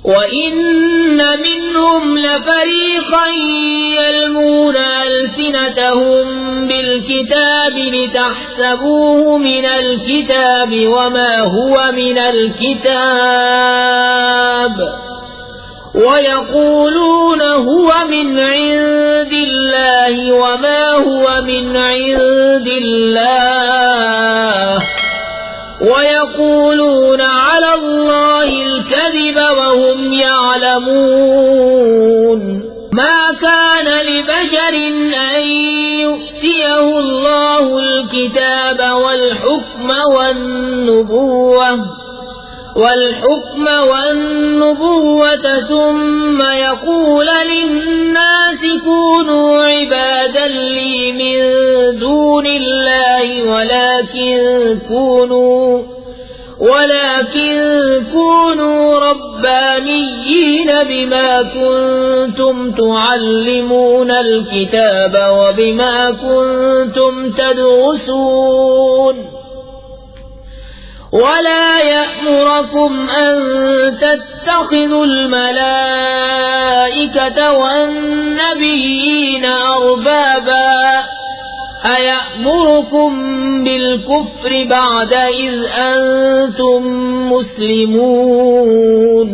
وإن منهم لفريقا يلمون ألسنتهم بالكتاب لتحسبوه من الكتاب وما هو من الكتاب ويقولون هو من عند الله وما هو من عند الله ويقولون على الله الكذب وهم يعلمون. ما كان لبشر أن يؤتيه الله الكتاب والحكم والنبوة ثم يقول للناس كونوا عبادا لي من دون الله ولكن كونوا ربانيين بما كنتم تعلمون الكتاب وبما كنتم تدرسون. ولا يأمركم أن تتخذوا الملائكة والنبيين أربابا أيأمركم بالكفر بعد إذ أنتم مسلمون.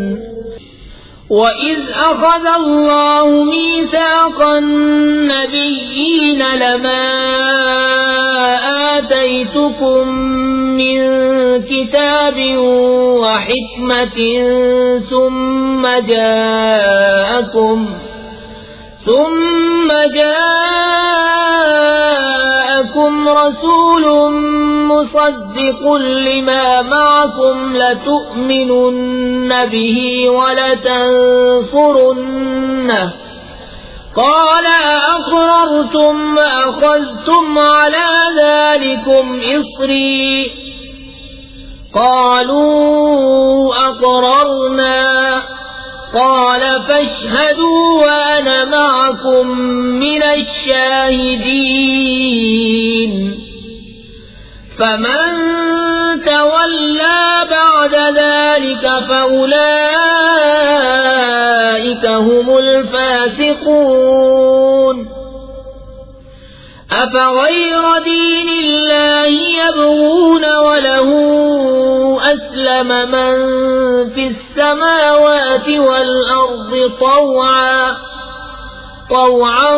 وإذ أخذ الله ميثاق النبيين لما آتيتكم من كتاب وحكمة ثم جاءكم رسول مصدق لما معكم لتؤمنن به ولتنصرنه قال أأقررتم وأخذتم على ذلكم إصري قالوا أقررنا قال فاشهدوا وأنا معكم من الشاهدين. فمن تولى بعد ذلك فأولئك هم الفاسقون. أفغير دين الله يبغون وله أسلم من في السماوات والأرض طوعا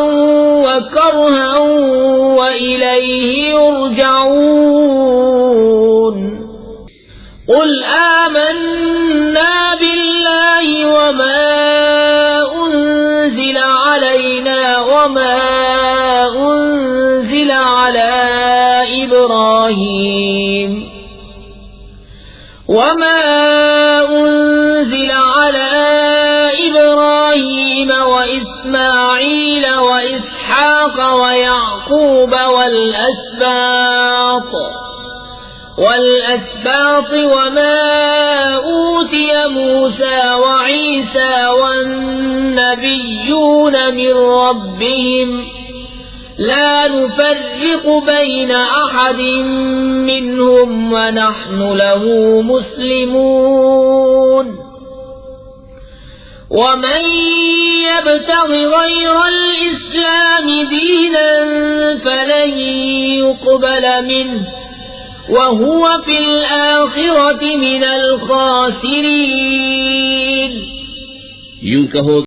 وكرها وإليه يرجعون. قل آمنا بالله وما أنزل علينا وما أنزل على إبراهيم وإسماعيل وإسحاق ويعقوب والأسباط وما أوتي موسى وعيسى والنبيون من ربهم لا نفرق بين أحد منهم ونحن له مسلمون. ومن يبتغ غير الإسلام دينا فلن يقبل منه وهو في الآخرة من الخاسرين.